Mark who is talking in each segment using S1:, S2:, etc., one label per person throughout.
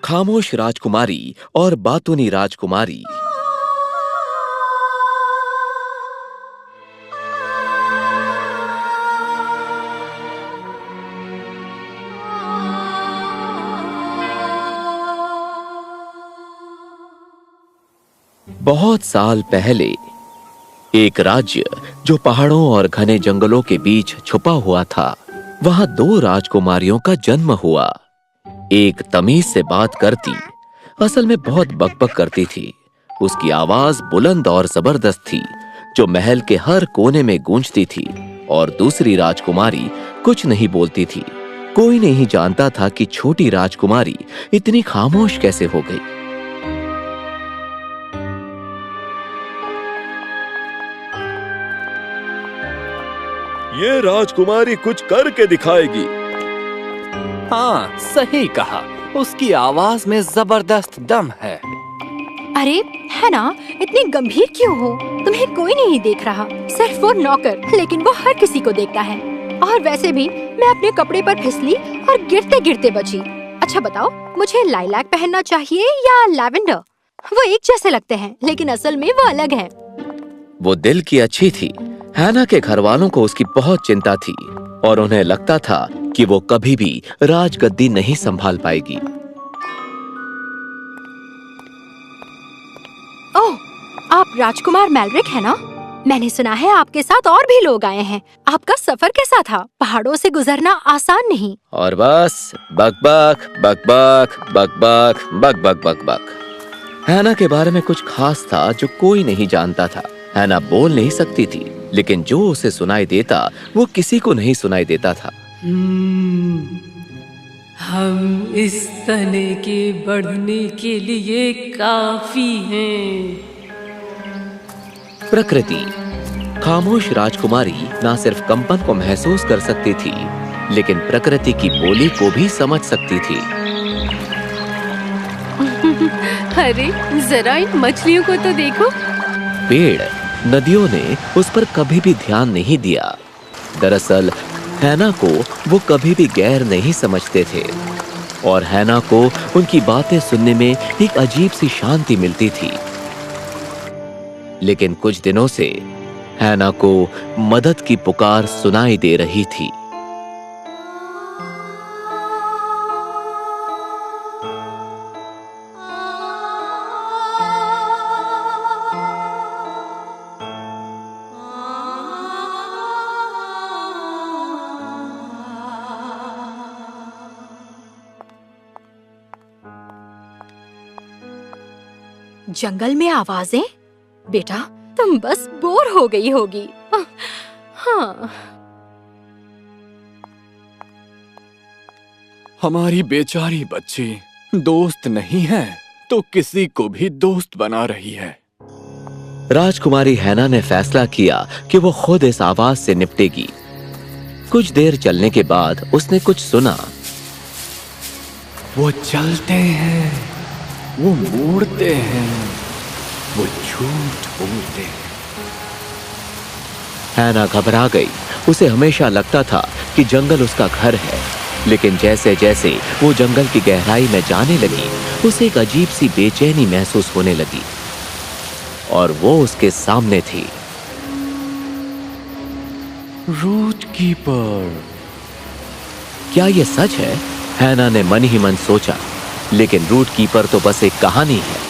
S1: खामोश राजकुमारी और बातूनी राजकुमारी। बहुत साल पहले एक राज्य जो पहाड़ों और घने जंगलों के बीच छुपा हुआ था, वहां दो राजकुमारियों का जन्म हुआ। एक तमीज से बात करती, असल में बहुत बकबक करती थी। उसकी आवाज बुलंद और जबरदस्त थी, जो महल के हर कोने में गूंजती थी। और दूसरी राजकुमारी कुछ नहीं बोलती थी। कोई नहीं जानता था कि छोटी राजकुमारी इतनी खामोश कैसे हो गई।
S2: ये राजकुमारी कुछ करके दिखाएगी।
S3: हाँ, सही कहा। उसकी आवाज में जबरदस्त दम है।
S4: अरे है ना, इतनी गंभीर क्यों हो? तुम्हें कोई नहीं देख रहा, सिर्फ वो नौकर, लेकिन वो हर किसी को देखता है। और वैसे भी मैं अपने कपड़े पर फिसली और गिरते गिरते बची। अच्छा बताओ, मुझे लाइलैक पहनना चाहिए या लैवेंडर? वो एक जैसे लगते हैं, लेकिन असल में वो अलग है।
S1: वो दिल की अच्छी थी। हैना के घर वालों को उसकी बहुत चिंता थी और उन्हें लगता था कि वो कभी भी राजगद्दी नहीं संभाल पाएगी।
S4: ओह, आप राजकुमार मैलरिक है ना? मैंने सुना है आपके साथ और भी लोग आए हैं। आपका सफर कैसा था? पहाड़ों से गुजरना आसान नहीं।
S1: और बस बकबक बकबक बकबक बकबक बकबक। हैना के बारे में कुछ खास था जो कोई नहीं जानता था। हैना बोल नहीं सकती थी, लेकिन जो उसे सुनाई देता वो किसी को नहीं सुनाई देता था।
S5: हम इस तने के बढ़ने के लिए काफी हैं।
S1: प्रकृति। खामोश राजकुमारी न सिर्फ कंपन को महसूस कर सकती थी, लेकिन प्रकृति की बोली को भी समझ सकती थी।
S5: अरे जरा इन मछलियों को तो देखो।
S1: पेड़, नदियों ने उस पर कभी भी ध्यान नहीं दिया। दरअसल हैना को वो कभी भी गैर नहीं समझते थे और हैना को उनकी बातें सुनने में एक अजीब सी शांति मिलती थी। लेकिन कुछ दिनों से हैना को मदद की पुकार सुनाई दे रही थी।
S4: जंगल में आवाजें? बेटा, तुम बस बोर हो गई होगी। हाँ।
S3: हमारी बेचारी बच्ची दोस्त नहीं है तो किसी को भी दोस्त बना रही है।
S1: राजकुमारी हैना ने फैसला किया कि वो खुद इस आवाज से निपटेगी। कुछ देर चलने के बाद उसने कुछ सुना।
S3: वो चलते हैं, वो मोड़ते हैं, वो झूठ बोलते हैं।
S1: हैना घबरा गई। उसे हमेशा लगता था कि जंगल उसका घर है, लेकिन जैसे जैसे वो जंगल की गहराई में जाने लगी, उसे एक अजीब सी बेचैनी महसूस होने लगी। और वो उसके सामने थी।
S3: Root keeper.
S1: क्या ये सच है? हैना ने मन ही मन सोचा। लेकिन रूट कीपर तो बस एक कहानी है।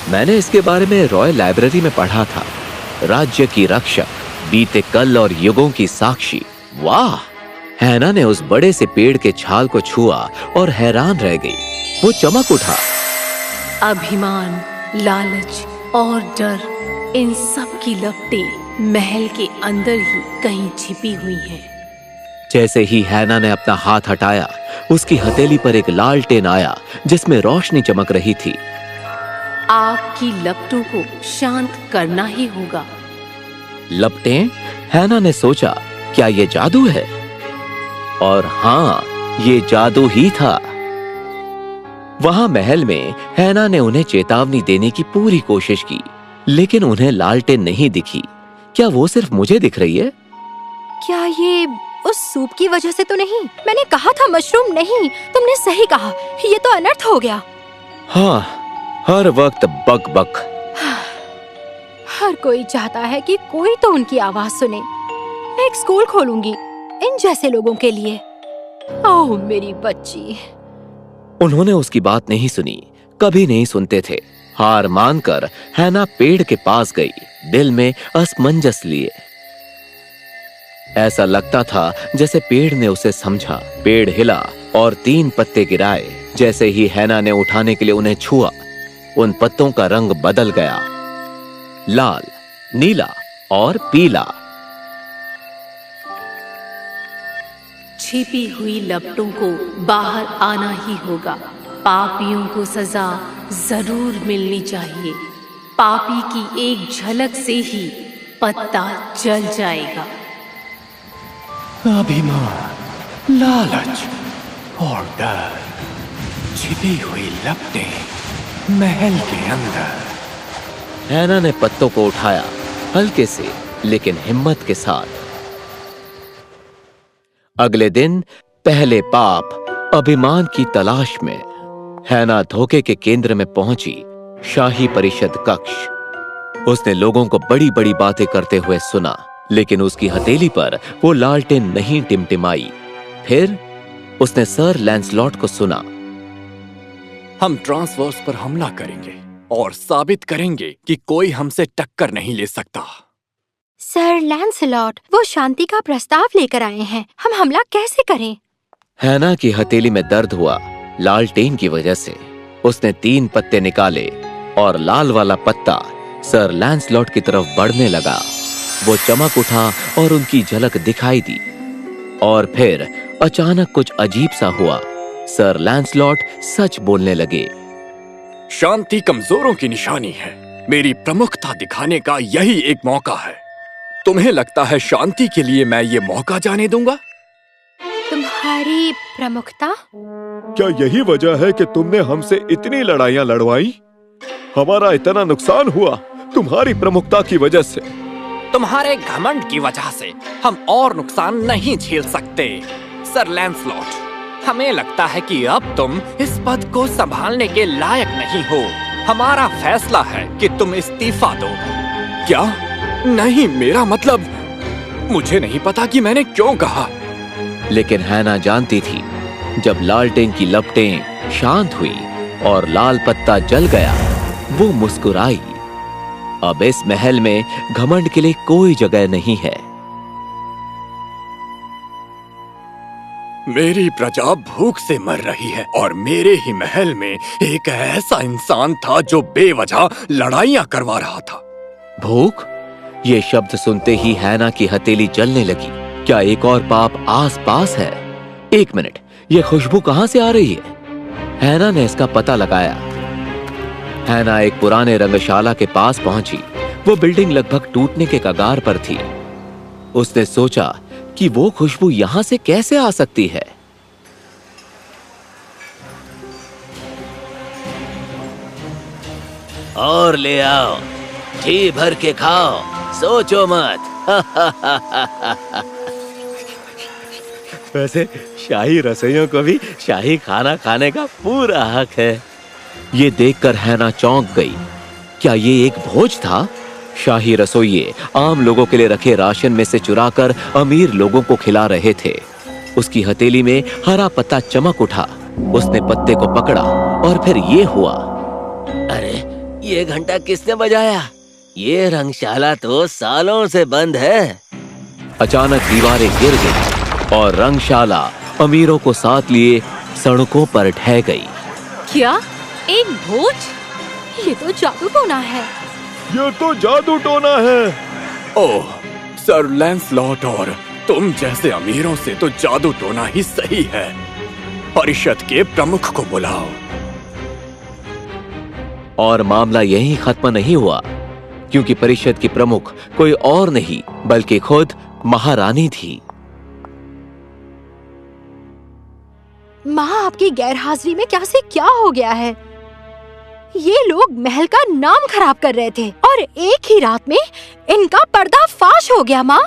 S1: मैंने इसके बारे में रॉयल लाइब्रेरी में पढ़ा था। राज्य की रक्षक, बीते कल और युगों की साक्षी। वाह! हैना ने उस बड़े से पेड़ के छाल को छुआ और हैरान रह गई। वो चमक उठा।
S5: अभिमान, लालच और डर, इन सब की लपटें महल के अंदर ही कहीं छिपी हुई हैं।
S1: जैसे ही हैना ने अपना हाथ हटाया, उसकी हथेली पर एक लालटेन आया जिसमें रोशनी चमक रही थी।
S5: आपकी लपटों को शांत करना ही होगा।
S1: लपटें? हैना ने सोचा, क्या ये जादू है? और हाँ, ये जादू ही था। वहां महल में हैना ने उन्हें चेतावनी देने की पूरी कोशिश की, लेकिन उन्हें लालटेन नहीं दिखी। क्या वो सिर्फ मुझे दिख रही है?
S4: क्या ये उस सूप की वजह से तो नहीं? मैंने कहा था मशरूम नहीं। तुमने सही कहा, ये तो अनर्थ हो गया।
S1: हाँ, हर वक्त बक बक।
S4: हर कोई चाहता है कि कोई तो उनकी आवाज सुने। मैं एक स्कूल खोलूंगी इन जैसे लोगों के लिए। ओह मेरी बच्ची।
S1: उन्होंने उसकी बात नहीं सुनी, कभी नहीं सुनते थे। हार मानकर हैना पेड़ के पास गई, दिल में असमंजस लिए। ऐसा लगता था जैसे पेड़ ने उसे समझा। पेड़ हिला और 3 पत्ते गिराए। जैसे ही हैना ने उठाने के लिए उन्हें छुआ, उन पत्तों का रंग बदल गया, लाल, नीला और पीला।
S5: छिपी हुई लपटों को बाहर आना ही होगा। पापियों को सजा जरूर मिलनी चाहिए। पापी की एक झलक से ही पत्ता जल जाएगा।
S3: अभिमान, लालच और डर, छिपी हुई लपटें महल के अंदर।
S1: हैना ने पत्तों को उठाया, हल्के से लेकिन हिम्मत के साथ। अगले दिन पहले पाप अभिमान की तलाश में हैना धोखे के केंद्र में पहुंची, शाही परिषद कक्ष। उसने लोगों को बड़ी बड़ी बातें करते हुए सुना, लेकिन उसकी हथेली पर वो लालटेन नहीं टिमटिमाई। फिर उसने सर लैंसलॉट को सुना।
S3: हम ट्रांसवर्स पर हमला करेंगे और साबित करेंगे कि कोई हमसे टक्कर नहीं ले सकता।
S4: सर लैंसलॉट, वो शांति का प्रस्ताव लेकर आए हैं। हम हमला कैसे करें?
S1: हैना की हथेली में दर्द हुआ, लालटेन की वजह से। उसने 3 पत्ते निकाले और लाल वाला पत्ता सर लैंसलॉट की तरफ बढ़ने लगा। वो चमक उठा और उनकी झलक दिखाई दी। और फिर अचानक कुछ अजीब सा हुआ। सर लैंसलॉट सच बोलने लगे।
S3: शांति कमजोरों की निशानी है। मेरी प्रमुखता दिखाने का यही एक मौका है। तुम्हें लगता है शांति के लिए मैं ये मौका जाने दूंगा?
S4: तुम्हारी प्रमुखता?
S2: क्या यही वजह है कि तुमने हमसे इतनी लड़ाइयां लड़वाई? हमारा इतना नुकसान हुआ तुम्हारी प्रमुखता की वजह से।
S3: तुम्हारे घमंड की वजह से हम और नुकसान नहीं झेल सकते। सर लैंसलॉट, हमें लगता है कि अब तुम इस पद को संभालने के लायक नहीं हो। हमारा फैसला है कि तुम इस्तीफा दो। क्या? नहीं, मेरा मतलब, मुझे नहीं पता कि मैंने क्यों कहा।
S1: लेकिन हैना जानती थी, जब लालटेन की लपटें शांत हुई और लाल पत्ता जल गया, वो मुस्कुराई। अब इस महल में घमंड के लिए कोई जगह नहीं है।
S3: मेरी प्रजा भूख से मर रही है और मेरे ही महल में एक ऐसा इंसान था जो बेवजह लड़ाइयां करवा रहा था।
S1: भूख? ये शब्द सुनते ही हैना की हथेली जलने लगी। क्या एक और पाप आस पास है? 1 मिनट, ये खुशबू कहां से आ रही है? हैना ने इसका पता लगाया। हैना एक पुराने रंगशाला के पास पहुंची। वो बिल्डिंग लगभग टूटने के कगार पर थी। उसने सोचा कि वो खुशबू यहां से कैसे आ सकती है। और ले आओ, जी भर के खाओ, सोचो मत। वैसे शाही रसोइयों को भी शाही खाना खाने का पूरा हक है। ये देखकर हैना चौंक गई। क्या ये एक भोज था? शाही रसोइये आम लोगों के लिए रखे राशन में से चुराकर अमीर लोगों को खिला रहे थे। उसकी हथेली में हरा पत्ता चमक उठा। उसने पत्ते को पकड़ा और फिर ये हुआ। अरे, ये घंटा किसने बजाया? ये रंगशाला तो सालों से बंद है। अचानक दीवारें गिर गई और रंगशाला अमीरों को साथ लिए सड़कों पर ढह गई।
S5: क्या? एक भोज?
S4: ये तो जादू टोना है।
S2: ये तो जादू टोना है।
S3: ओह, सर लैंसलॉट, और तुम जैसे अमीरों से तो जादू टोना ही सही है। परिषद के प्रमुख को बुलाओ।
S1: और मामला यहीं खत्म नहीं हुआ, क्योंकि परिषद की प्रमुख कोई और नहीं बल्कि खुद महारानी थी।
S4: माँ, आपकी गैरहाजिरी में क्या से क्या हो गया है? ये लोग महल का नाम खराब कर रहे थे और एक ही रात में इनका पर्दाफाश हो गया। माँ,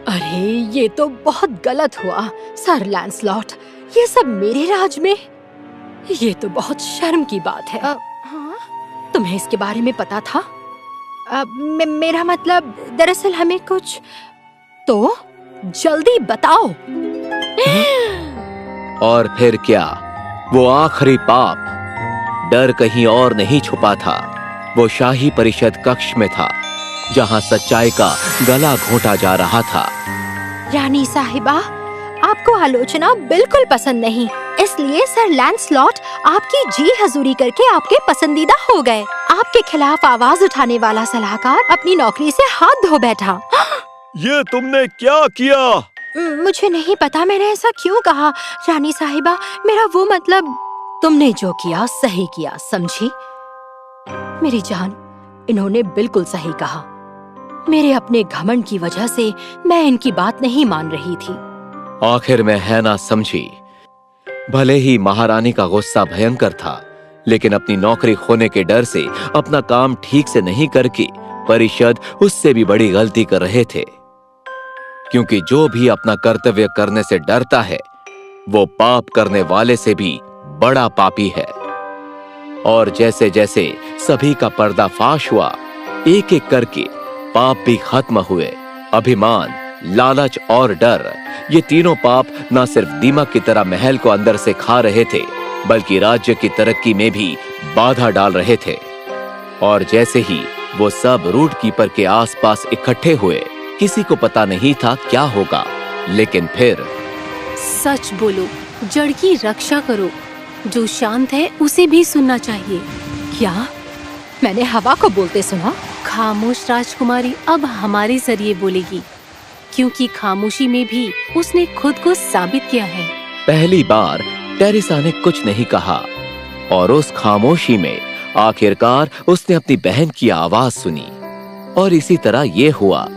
S4: अरे ये तो बहुत गलत हुआ सर लैंसलॉट। ये सब मेरे राज में, ये तो बहुत शर्म की बात है। तुम्हें इसके बारे में पता था? मेरा मतलब, दरअसल हमें कुछ... तो जल्दी बताओ।
S1: और फिर क्या, वो आखिरी पाप डर कहीं और नहीं छुपा था। वो शाही परिषद कक्ष में था, जहां सच्चाई का गला घोंटा जा रहा था।
S4: रानी साहिबा, आपको आलोचना बिल्कुल पसंद नहीं, इसलिए सर लैंसलॉट आपकी जी हजूरी करके आपके पसंदीदा हो गए। आपके खिलाफ आवाज उठाने वाला सलाहकार अपनी नौकरी से हाथ धो बैठा।
S2: ये तुमने क्या किया?
S4: मुझे नहीं पता मैंने ऐसा क्यों कहा। रानी साहिबा, मेरा वो मतलब... तुमने जो किया सही किया, समझी? मेरी जान, इन्होंने बिल्कुल सही कहा। मेरे अपने घमंड की वजह से मैं इनकी बात नहीं मान रही थी।
S1: आखिर में है ना समझी। भले ही महारानी का गुस्सा भयंकर था, लेकिन अपनी नौकरी खोने के डर से अपना काम ठीक से नहीं करके परिषद उससे भी बड़ी गलती कर रहे थे। क्योंकि जो भी अपना कर्तव्य करने से डरता है, वो पाप करने वाले से भी बड़ा पापी है। और जैसे जैसे सभी का पर्दाफाश हुआ, एक एक करके पाप भी खत्म हुए। अभिमान, लालच और डर, ये तीनों पाप न सिर्फ दीमक की तरह महल को अंदर से खा रहे थे, बल्कि राज्य की तरक्की में भी बाधा डाल रहे थे। और जैसे ही वो सब रूट कीपर के आसपास इकट्ठे हुए, किसी को पता नहीं था क्या होगा, लेकिन फिर...
S5: सच बोलो, जड़ की रक्षा करो। जो शांत है उसे भी सुनना चाहिए।
S4: क्या? मैंने हवा को बोलते सुना?
S5: खामोश राजकुमारी अब हमारे जरिए बोलेगी, क्योंकि खामोशी में भी उसने खुद को साबित किया है।
S1: पहली बार टेरेसा ने कुछ नहीं कहा, और उस खामोशी में आखिरकार उसने अपनी बहन की आवाज सुनी। और इसी तरह ये हुआ।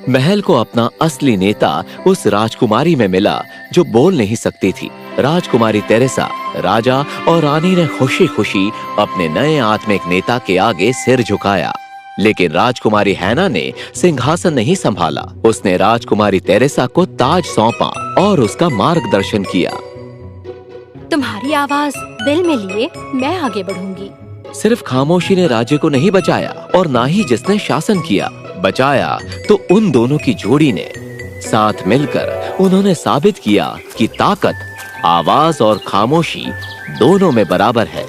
S1: महल को अपना असली नेता उस राजकुमारी में मिला जो बोल नहीं सकती थी। राजकुमारी टेरेसा, राजा और रानी ने खुशी खुशी अपने नए आत्मिक नेता के आगे सिर झुकाया। लेकिन राजकुमारी हैना ने सिंहासन नहीं संभाला। उसने राजकुमारी टेरेसा को ताज सौंपा और उसका मार्गदर्शन किया।
S4: तुम्हारी आवाज दिल में लिए मैं आगे बढ़ूंगी।
S1: सिर्फ खामोशी ने राज्य को नहीं बचाया, और ना ही जिसने शासन किया। बचाया तो उन दोनों की जोड़ी ने। साथ मिलकर उन्होंने साबित किया कि ताकत, आवाज और खामोशी दोनों में बराबर है।